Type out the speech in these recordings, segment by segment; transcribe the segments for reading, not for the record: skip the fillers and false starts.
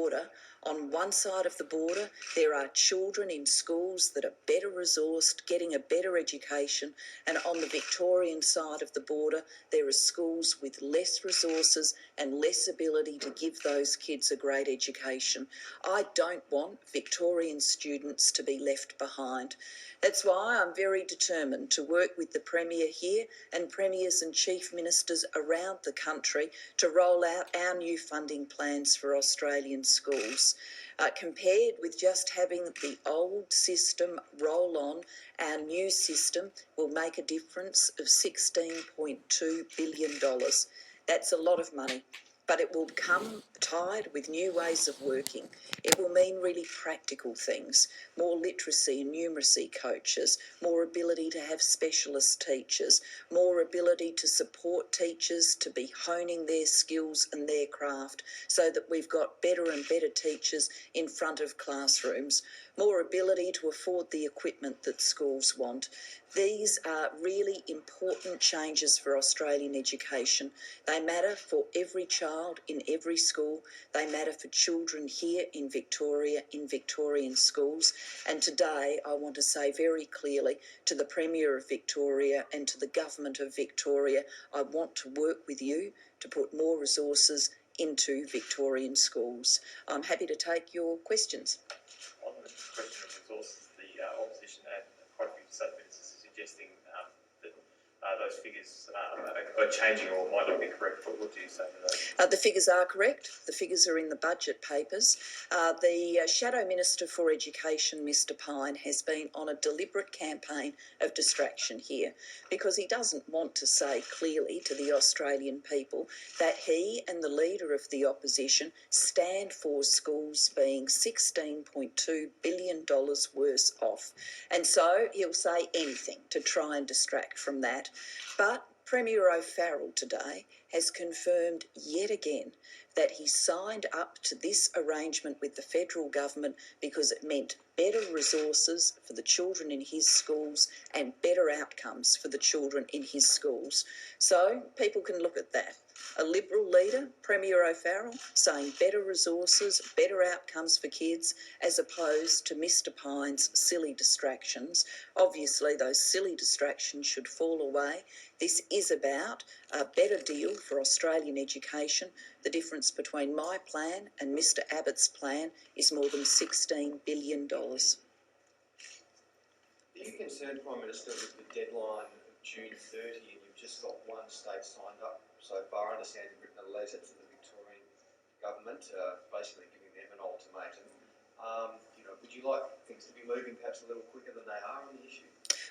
border, on one side of the border, there are children in schools that are better resourced, getting a better education, and on the Victorian side of the border, there are schools with less resources and less ability to give those kids a great education. I don't want Victorian students to be left behind. That's why I'm very determined to work with the Premier here and Premiers and Chief Ministers around the country to roll out our new funding plans for Australian schools. Compared with just having the old system roll on, our new system will make a difference of $16.2 billion. That's a lot of money, but it will come tied with new ways of working. It will mean really practical things, more literacy and numeracy coaches, more ability to have specialist teachers, more ability to support teachers to be honing their skills and their craft so that we've got better and better teachers in front of classrooms, more ability to afford the equipment that schools want. These are really important changes for Australian education. They matter for every child in every school. They matter for children here in Victoria, in Victorian schools. And today I want to say very clearly to the Premier of Victoria and to the Government of Victoria, I want to work with you to put more resources into Victorian schools. I'm happy to take your questions. On the question of resources, the opposition and quite a few state ministers are suggesting that those figures are changing or might not be correct. What do you say to that? The figures are correct. The figures are in the budget papers. The Shadow Minister for Education, Mr Pyne, has been on a deliberate campaign of distraction here because he doesn't want to say clearly to the Australian people that he and the Leader of the Opposition stand for schools being $16.2 billion worse off. And so he'll say anything to try and distract from that. But Premier O'Farrell today has confirmed yet again that he signed up to this arrangement with the federal government because it meant better resources for the children in his schools and better outcomes for the children in his schools. So people can look at that. A Liberal leader, Premier O'Farrell, saying better resources, better outcomes for kids, as opposed to Mr Pyne's silly distractions. Obviously, those silly distractions should fall away. This is about a better deal for Australian education. The difference between my plan and Mr Abbott's plan is more than $16 billion. Are you concerned, Prime Minister, with the deadline of June 30 and you've just got one state signed up so far? I understand you've written a letter to the Victorian government, basically giving them an ultimatum. Would you like things to be moving perhaps a little quicker than they are on the issue?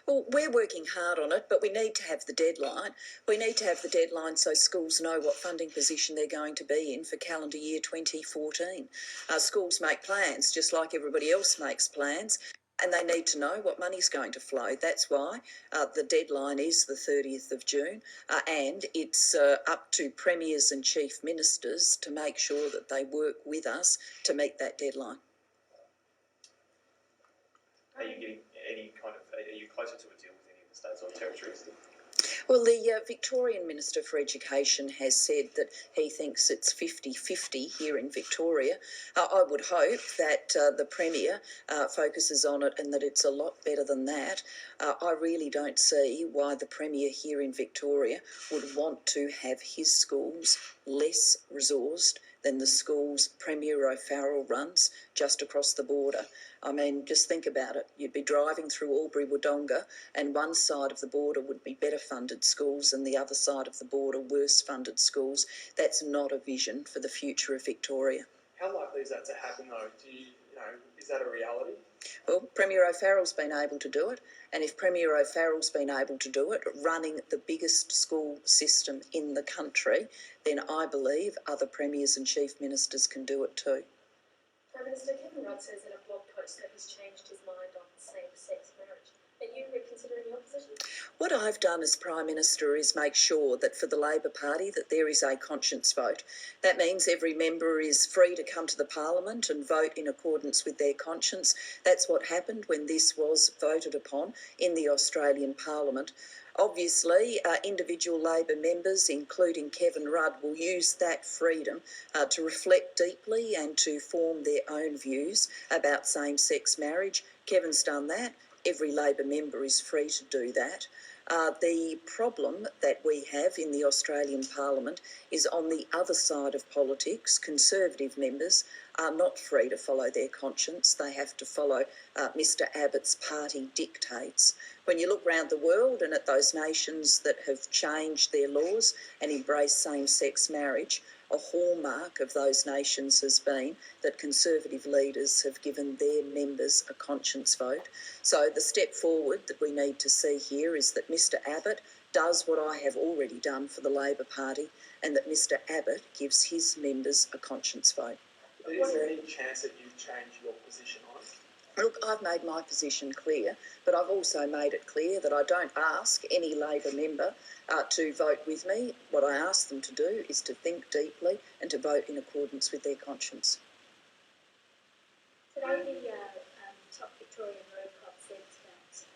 Well, we're working hard on it, but we need to have the deadline. We need to have the deadline so schools know what funding position they're going to be in for calendar year 2014. Schools make plans just like everybody else makes plans, and they need to know what money's going to flow. That's why the deadline is the 30th of June, and it's up to Premiers and Chief Ministers to make sure that they work with us to meet that deadline. Are you getting are you closer to a deal with any of the states or territories? Well, the Victorian Minister for Education has said that he thinks it's 50-50 here in Victoria. I would hope that the Premier focuses on it and that it's a lot better than that. I really don't see why the Premier here in Victoria would want to have his schools less resourced than the schools Premier O'Farrell runs just across the border. I mean, just think about it. You'd be driving through Albury-Wodonga and one side of the border would be better funded schools and the other side of the border worse funded schools. That's not a vision for the future of Victoria. How likely is that to happen though? Is that a reality? Well, Premier O'Farrell's been able to do it, and if Premier O'Farrell's been able to do it, running the biggest school system in the country, then I believe other Premiers and Chief Ministers can do it too. Prime Minister, Kevin Rudd says in a blog post that he's changed his mind on same-sex marriage. Are you reconsidering your position? What I've done as Prime Minister is make sure that for the Labor Party that there is a conscience vote. That means every member is free to come to the Parliament and vote in accordance with their conscience. That's what happened when this was voted upon in the Australian Parliament. Obviously, individual Labor members, including Kevin Rudd, will use that freedom to reflect deeply and to form their own views about same-sex marriage. Kevin's done that. Every Labor member is free to do that. The problem that we have in the Australian Parliament is on the other side of politics. Conservative members are not free to follow their conscience. They have to follow Mr Abbott's party dictates. When you look around the world and at those nations that have changed their laws and embraced same-sex marriage, a hallmark of those nations has been that conservative leaders have given their members a conscience vote. So the step forward that we need to see here is that Mr Abbott does what I have already done for the Labor Party, and that Mr Abbott gives his members a conscience vote. Is there any chance that you change your position on it? Look, I've made my position clear, but I've also made it clear that I don't ask any Labor member to vote with me. What I ask them to do is to think deeply and to vote in accordance with their conscience. Today, the top Victorian road cop said that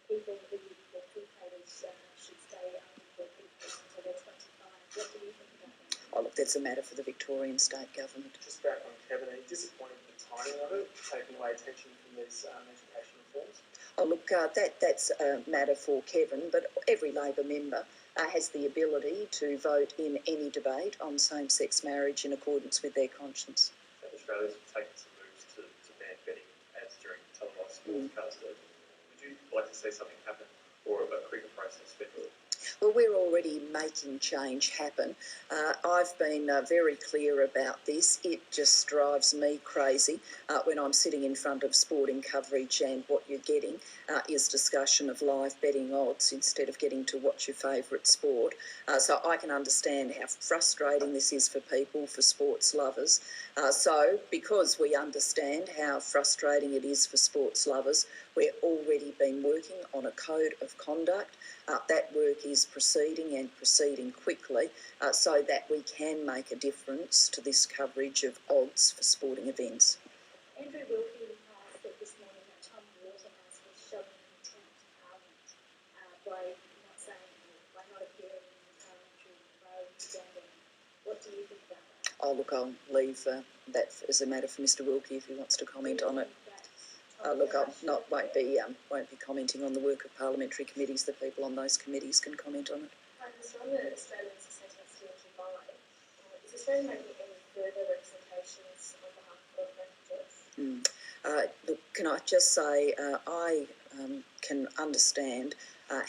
people who were pre-paters should stay under their pre-paters until they're 25. What do you think about that? Oh, look, that's a matter for the Victorian state government. Just back on Kevin, are you disappointed with the timing of it, taking away attention from these education reforms? Oh, look, that's a matter for Kevin, but every Labor member has the ability to vote in any debate on same-sex marriage in accordance with their conscience. Australia's taken some moves to ban betting ads during televised sportscasts. Would you like to see something happen, or a quicker process federally? Well, we're already making change happen. I've been very clear about this. It just drives me crazy when I'm sitting in front of sporting coverage and what you're getting is discussion of live betting odds instead of getting to watch your favourite sport. So I can understand how frustrating this is for people, for sports lovers. So because we understand how frustrating it is for sports lovers, we've already been working on a code of conduct. That work is proceeding quickly so that we can make a difference to this coverage of odds for sporting events. Andrew Wilkie said this morning that Tom Waterhouse was showing contempt to Parliament by not appearing in the parliamentary inquiry standing. What do you think about that? Oh, look, I'll leave that as a matter for Mr Wilkie if he wants to comment on it. Look, I won't be commenting on the work of parliamentary committees. The people on those committees can comment on it. Mr. On the Australian Society of Steel to Buy, is Australia making any further representations on behalf of refugees? Look, can I just say I can understand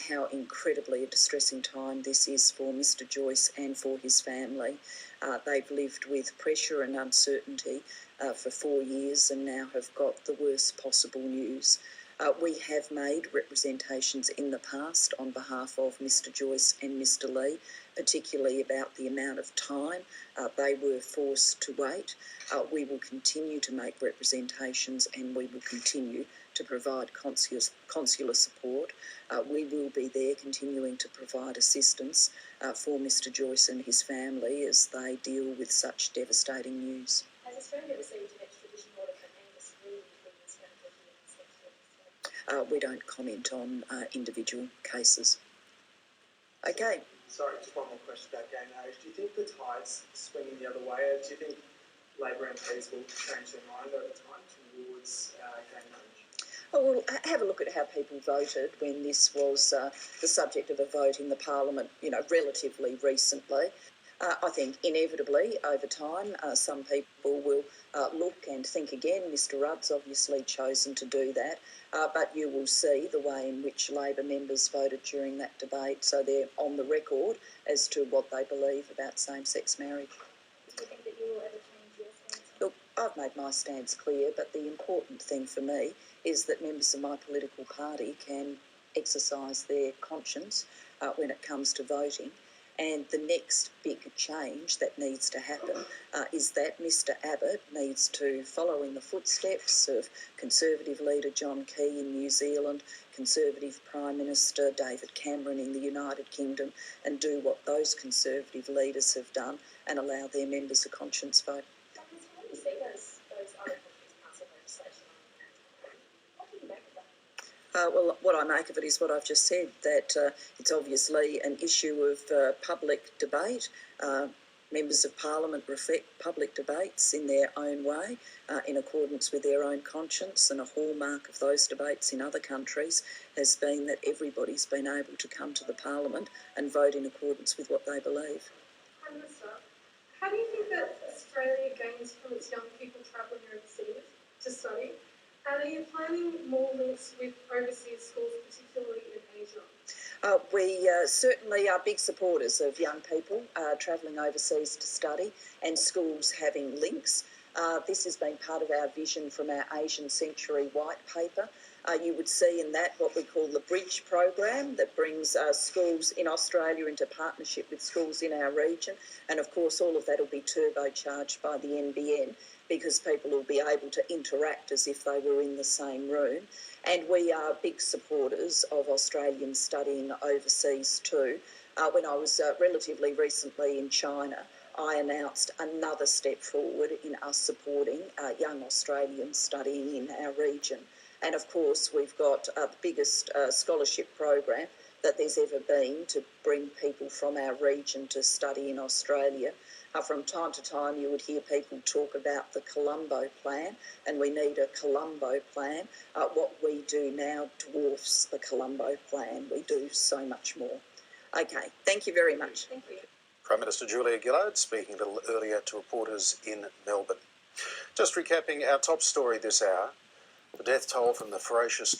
how incredibly a distressing time this is for Mr Joyce and for his family. They've lived with pressure and uncertainty for 4 years and now have got the worst possible news. We have made representations in the past on behalf of Mr Joyce and Mr Lee, particularly about the amount of time they were forced to wait. We will continue to make representations and we will continue to provide consular support. We will be there continuing to provide assistance for Mr Joyce and his family as they deal with such devastating news. Has Australia received an extradition order for Angus Reid in this country? We don't comment on individual cases. Okay. Sorry, just one more question about gay marriage. Do you think the tide's swinging the other way? Do you think Labor MPs will change their mind over time towards gay marriage? Oh, well, have a look at how people voted when this was the subject of a vote in the Parliament, relatively recently. I think inevitably over time some people will look and think again. Mr Rudd's obviously chosen to do that, but you will see the way in which Labor members voted during that debate, so they're on the record as to what they believe about same-sex marriage. Do you think that you will ever change your stance? Look, I've made my stance clear, but the important thing for me is that members of my political party can exercise their conscience when it comes to voting. And the next big change that needs to happen is that Mr Abbott needs to follow in the footsteps of Conservative leader John Key in New Zealand, Conservative Prime Minister David Cameron in the United Kingdom, and do what those Conservative leaders have done and allow their members a conscience vote. How do you see those other countries passing legislation on? What do you make of that? Well, what I make of it is what I've just said, that it's obviously an issue of public debate. Members of Parliament reflect public debates in their own way, in accordance with their own conscience, and a hallmark of those debates in other countries has been that everybody's been able to come to the Parliament and vote in accordance with what they believe. Prime Minister, how do you think that Australia gains from its young people travelling overseas to study? And are you planning more links with overseas schools, particularly in Asia? We certainly are big supporters of young people travelling overseas to study and schools having links. This has been part of our vision from our Asian Century White Paper. You would see in that what we call the Bridge program that brings schools in Australia into partnership with schools in our region. And of course, all of that will be turbocharged by the NBN, because people will be able to interact as if they were in the same room. And we are big supporters of Australians studying overseas too. When I was relatively recently in China, I announced another step forward in us supporting young Australians studying in our region. And of course, we've got the biggest scholarship program that there's ever been to bring people from our region to study in Australia. From time to time, you would hear people talk about the Colombo plan, and we need a Colombo plan. What we do now dwarfs the Colombo plan. We do so much more. Okay, thank you very much. Thank you. Prime Minister Julia Gillard speaking a little earlier to reporters in Melbourne. Just recapping our top story this hour, the death toll from the ferocious